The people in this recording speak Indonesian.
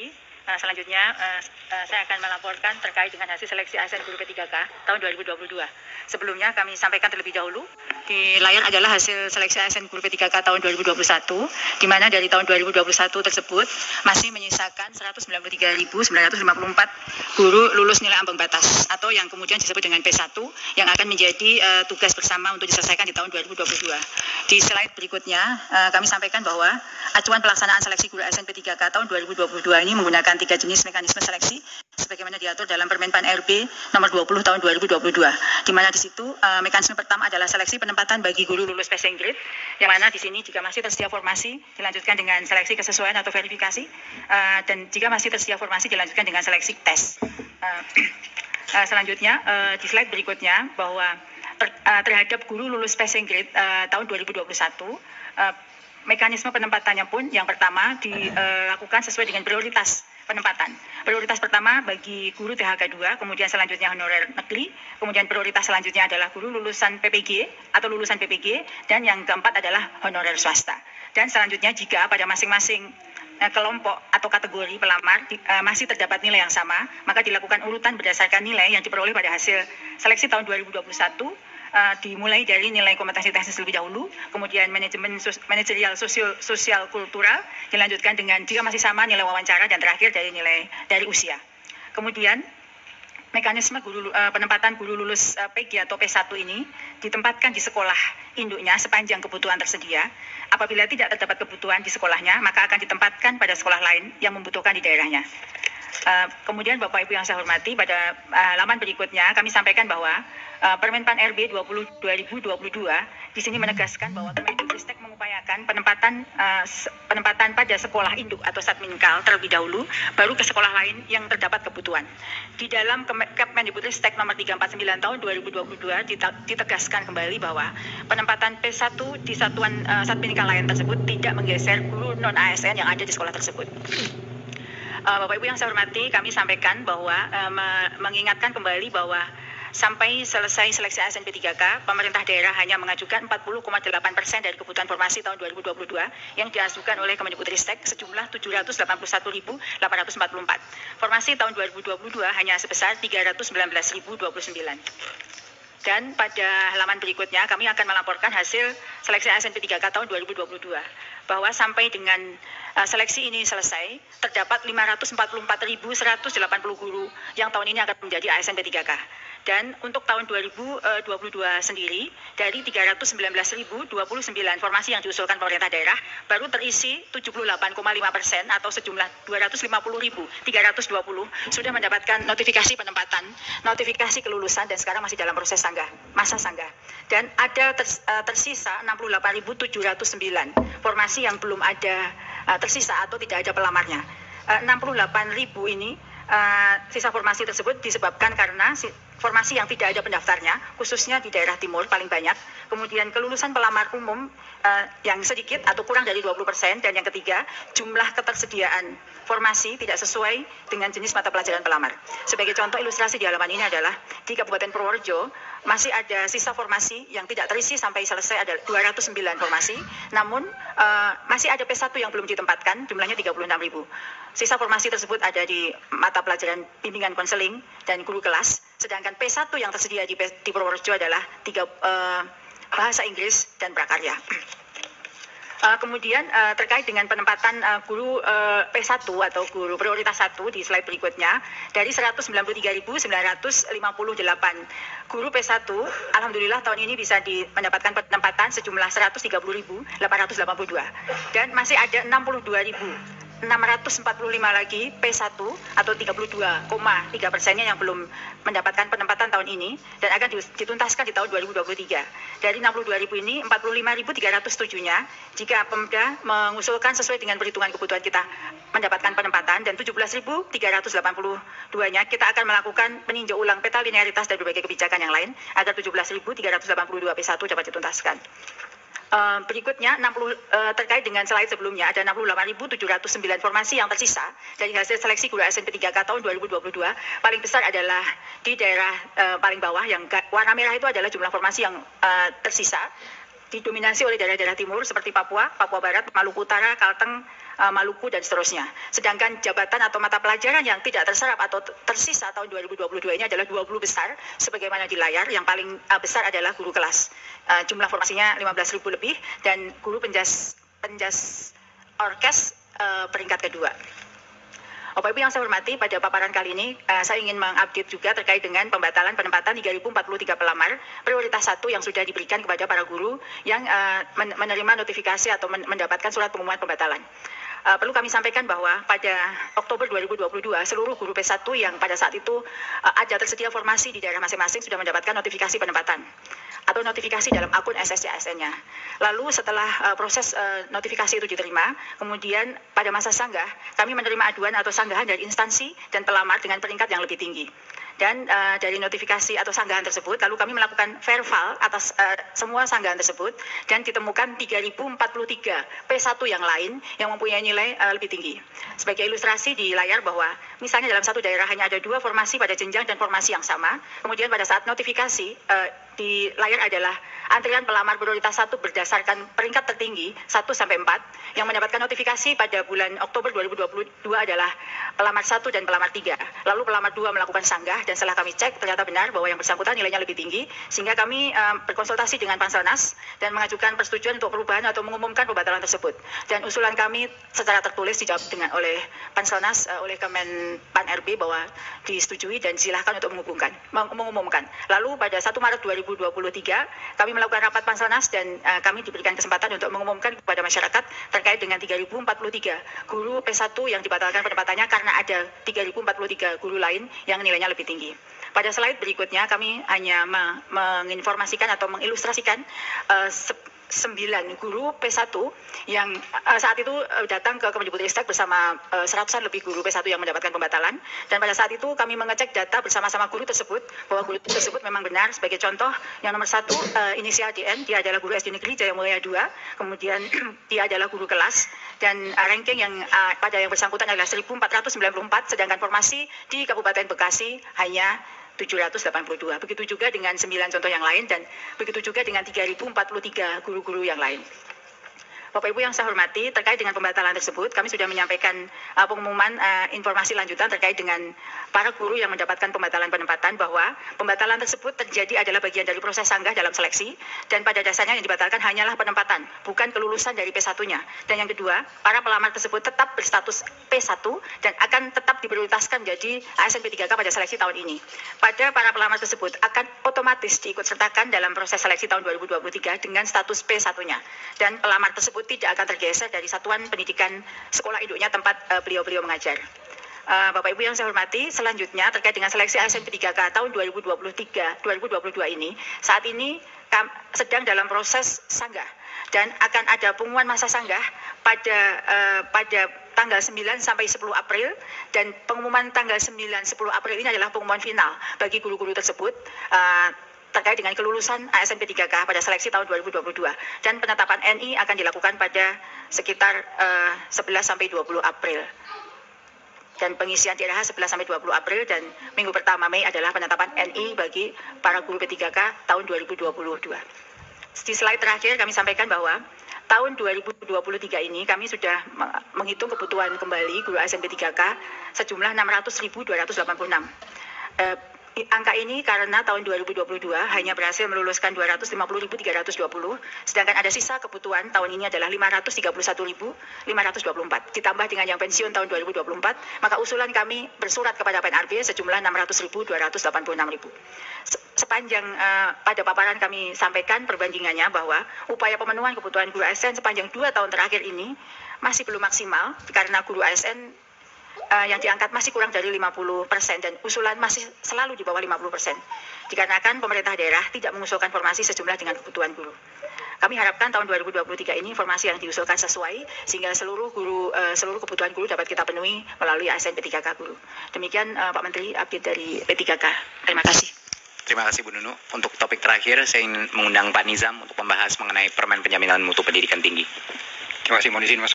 Hormati, selanjutnya saya akan melaporkan terkait dengan hasil seleksi ASN Guru P3K tahun 2022. Sebelumnya kami sampaikan terlebih dahulu, di layar adalah hasil seleksi ASN Guru P3K tahun 2021, di mana dari tahun 2021 tersebut masih menyisakan 193.954 guru lulus nilai ambang batas, atau yang kemudian disebut dengan P1, yang akan menjadi tugas bersama untuk diselesaikan di tahun 2022. Di slide berikutnya, kami sampaikan bahwa acuan pelaksanaan seleksi guru ASN P3K tahun 2022 ini menggunakan 3 jenis mekanisme seleksi sebagaimana diatur dalam Permenpan RB nomor 20 tahun 2022, di mana di situ mekanisme pertama adalah seleksi penempatan bagi guru lulus passing grade, yang mana di sini jika masih tersedia formasi dilanjutkan dengan seleksi kesesuaian atau verifikasi, dan jika masih tersedia formasi dilanjutkan dengan seleksi tes. Selanjutnya di slide berikutnya bahwa terhadap guru lulus passing grade tahun 2021, mekanisme penempatannya pun yang pertama dilakukan sesuai dengan prioritas penempatan. Prioritas pertama bagi guru THK 2, kemudian selanjutnya honorer negeri, kemudian prioritas selanjutnya adalah guru lulusan PPG atau lulusan PPG, dan yang keempat adalah honorer swasta. Dan selanjutnya jika pada masing-masing kelompok atau kategori pelamar masih terdapat nilai yang sama, maka dilakukan urutan berdasarkan nilai yang diperoleh pada hasil seleksi tahun 2021, dimulai dari nilai kompetensi teknis terlebih dahulu, kemudian manajemen manajerial sosial kultural, dilanjutkan dengan jika masih sama nilai wawancara, dan terakhir dari usia. Kemudian mekanisme penempatan guru lulus PG atau P1 ini ditempatkan di sekolah induknya sepanjang kebutuhan tersedia. Apabila tidak terdapat kebutuhan di sekolahnya, maka akan ditempatkan pada sekolah lain yang membutuhkan di daerahnya. Kemudian Bapak Ibu yang saya hormati, pada halaman berikutnya kami sampaikan bahwa Permenpan RB 20/2022 di sini menegaskan bahwa Kemendikbudristek mengupayakan penempatan pada sekolah induk atau Satminkal terlebih dahulu, baru ke sekolah lain yang terdapat kebutuhan. Di dalam Kemendikbudristek nomor 349 tahun 2022 ditegaskan kembali bahwa penempatan P1 di satuan Satminkal lain tersebut tidak menggeser guru non ASN yang ada di sekolah tersebut. Bapak Ibu yang saya hormati, kami sampaikan bahwa mengingatkan kembali bahwa sampai selesai seleksi ASN P3K, pemerintah daerah hanya mengajukan 40,8% dari kebutuhan formasi tahun 2022 yang diajukan oleh Kemendikbudristek sejumlah 781.844. Formasi tahun 2022 hanya sebesar 319.029. Dan pada halaman berikutnya kami akan melaporkan hasil seleksi ASN P3K tahun 2022, bahwa sampai dengan seleksi ini selesai, terdapat 544.180 guru yang tahun ini akan menjadi ASN P3K. Dan untuk tahun 2022 sendiri, dari 319.029 formasi yang diusulkan pemerintah daerah, baru terisi 78,5% atau sejumlah 250.320 sudah mendapatkan notifikasi penempatan, notifikasi kelulusan, dan sekarang masih dalam proses masa sanggah. Dan ada tersisa 68.709 formasi yang belum ada tersisa atau tidak ada pelamarnya. 68.000 ini sisa formasi tersebut disebabkan karena formasi yang tidak ada pendaftarnya, khususnya di daerah timur paling banyak. Kemudian kelulusan pelamar umum yang sedikit atau kurang dari 20%, dan yang ketiga jumlah ketersediaan formasi tidak sesuai dengan jenis mata pelajaran pelamar. Sebagai contoh ilustrasi di halaman ini adalah di Kabupaten Purworejo masih ada sisa formasi yang tidak terisi sampai selesai, ada 209 formasi, namun masih ada P1 yang belum ditempatkan, jumlahnya 36.000. Sisa formasi tersebut ada di mata pelajaran bimbingan konseling dan guru kelas, sedangkan P1 yang tersedia di Purworejo adalah bahasa Inggris dan prakarya. Kemudian terkait dengan penempatan guru P1 atau guru prioritas 1 di slide berikutnya, dari 193.958 guru P1, alhamdulillah tahun ini bisa mendapatkan penempatan sejumlah 130.882, dan masih ada 62.645 lagi P1 atau 32,3%-nya yang belum mendapatkan penempatan tahun ini dan akan dituntaskan di tahun 2023. Dari 62.000 ini, 45.307-nya jika Pemda mengusulkan sesuai dengan perhitungan kebutuhan kita mendapatkan penempatan, dan 17.382-nya kita akan melakukan peninjau ulang peta linearitas dari berbagai kebijakan yang lain agar 17.382 P1 dapat dituntaskan. Berikutnya terkait dengan slide sebelumnya, ada 68.709 formasi yang tersisa dari hasil seleksi guru ASN P3K tahun 2022. Paling besar adalah di daerah paling bawah, yang warna merah itu adalah jumlah formasi yang tersisa. didominasi oleh daerah-daerah timur seperti Papua, Papua Barat, Maluku Utara, Kalteng, Maluku, dan seterusnya. Sedangkan jabatan atau mata pelajaran yang tidak terserap atau tersisa tahun 2022 ini adalah 20 besar, sebagaimana di layar. Yang paling besar adalah guru kelas. Jumlah formasinya 15.000 lebih, dan guru penjas orkes peringkat kedua. Bapak Ibu yang saya hormati, pada paparan kali ini saya ingin mengupdate juga terkait dengan pembatalan penempatan 3.043 pelamar prioritas 1 yang sudah diberikan kepada para guru yang menerima notifikasi atau mendapatkan surat pengumuman pembatalan. Perlu kami sampaikan bahwa pada Oktober 2022 seluruh guru P1 yang pada saat itu ada tersedia formasi di daerah masing-masing sudah mendapatkan notifikasi penempatan atau notifikasi dalam akun SSCSN-nya. Lalu setelah proses notifikasi itu diterima, kemudian pada masa sanggah kami menerima aduan atau sanggahan dari instansi dan pelamar dengan peringkat yang lebih tinggi. Dan dari notifikasi atau sanggahan tersebut, lalu kami melakukan verval atas semua sanggahan tersebut, dan ditemukan 3.043 P1 yang lain yang mempunyai nilai lebih tinggi. Sebagai ilustrasi di layar bahwa misalnya dalam satu daerah hanya ada 2 formasi pada jenjang dan formasi yang sama, kemudian pada saat notifikasi di layar adalah antrian pelamar prioritas 1 berdasarkan peringkat tertinggi 1 sampai 4 yang mendapatkan notifikasi pada bulan Oktober 2022 adalah pelamar 1 dan pelamar 3. Lalu pelamar 2 melakukan sanggah, dan setelah kami cek ternyata benar bahwa yang bersangkutan nilainya lebih tinggi, sehingga kami berkonsultasi dengan Panselnas dan mengajukan persetujuan untuk perubahan atau mengumumkan pembatalan tersebut. Dan usulan kami secara tertulis dijawab oleh Panselnas, oleh Kemen Pan RB bahwa disetujui dan silakan untuk mengumumkan. Lalu pada 1 Maret 2023 kami melakukan rapat Panselnas dan kami diberikan kesempatan untuk mengumumkan kepada masyarakat terkait dengan 3.043 guru P1 yang dibatalkan penempatannya karena ada 3.043 guru lain yang nilainya lebih tinggi. Pada slide berikutnya kami hanya menginformasikan atau mengilustrasikan 9 guru P1 yang saat itu datang ke Kemendikbudristek bersama seratusan lebih guru P1 yang mendapatkan pembatalan, dan pada saat itu kami mengecek data bersama-sama guru tersebut bahwa guru tersebut memang benar. Sebagai contoh, yang nomor 1 inisial DN, dia adalah guru SD Negeri Jaya Mulia 2, kemudian dia adalah guru kelas, dan ranking yang pada yang bersangkutan adalah 1494, sedangkan formasi di Kabupaten Bekasi hanya 782. Begitu juga dengan 9 contoh yang lain, dan begitu juga dengan 3.043 guru-guru yang lain. Bapak Ibu yang saya hormati, terkait dengan pembatalan tersebut, kami sudah menyampaikan pengumuman informasi lanjutan terkait dengan para guru yang mendapatkan pembatalan penempatan, bahwa pembatalan tersebut terjadi adalah bagian dari proses sanggah dalam seleksi, dan pada dasarnya yang dibatalkan hanyalah penempatan, bukan kelulusan dari P1-nya. Dan yang kedua, para pelamar tersebut tetap berstatus P1 dan akan tetap diprioritaskan menjadi ASN P3K pada seleksi tahun ini. Pada para pelamar tersebut akan otomatis diikutsertakan dalam proses seleksi tahun 2023 dengan status P1-nya, dan pelamar tersebut tidak akan tergeser dari satuan pendidikan sekolah induknya tempat beliau-beliau mengajar. Bapak Ibu yang saya hormati, selanjutnya terkait dengan seleksi ASN P3K tahun 2022 ini, saat ini sedang dalam proses sanggah, dan akan ada pengumuman masa sanggah pada tanggal 9 sampai 10 April, dan pengumuman tanggal 9-10 April ini adalah pengumuman final bagi guru-guru tersebut terkait dengan kelulusan ASN P3K pada seleksi tahun 2022, dan penetapan NI akan dilakukan pada sekitar 11 sampai 20 April. Dan pengisian DRH 11 sampai 20 April, dan minggu pertama Mei adalah penetapan NI bagi para guru P3K tahun 2022. Di slide terakhir kami sampaikan bahwa tahun 2023 ini kami sudah menghitung kebutuhan kembali guru ASN P3K sejumlah 600.286. Angka ini karena tahun 2022 hanya berhasil meluluskan 250.320, sedangkan ada sisa kebutuhan tahun ini adalah 531.524. Ditambah dengan yang pensiun tahun 2024, maka usulan kami bersurat kepada PNRB sejumlah 600.286. Sepanjang pada paparan kami sampaikan perbandingannya bahwa upaya pemenuhan kebutuhan guru ASN sepanjang 2 tahun terakhir ini masih belum maksimal, karena guru ASN yang diangkat masih kurang dari 50%, dan usulan masih selalu di bawah 50%, dikarenakan pemerintah daerah tidak mengusulkan formasi sejumlah dengan kebutuhan guru. Kami harapkan tahun 2023 ini formasi yang diusulkan sesuai, sehingga seluruh kebutuhan guru dapat kita penuhi melalui ASN P3K guru. Demikian Pak Menteri update dari P3K. Terima kasih. Terima kasih Bu Nunu. Untuk topik terakhir, saya ingin mengundang Pak Nizam untuk membahas mengenai Permen Penjaminan Mutu Pendidikan Tinggi. Terima kasih, mohon izin Mas.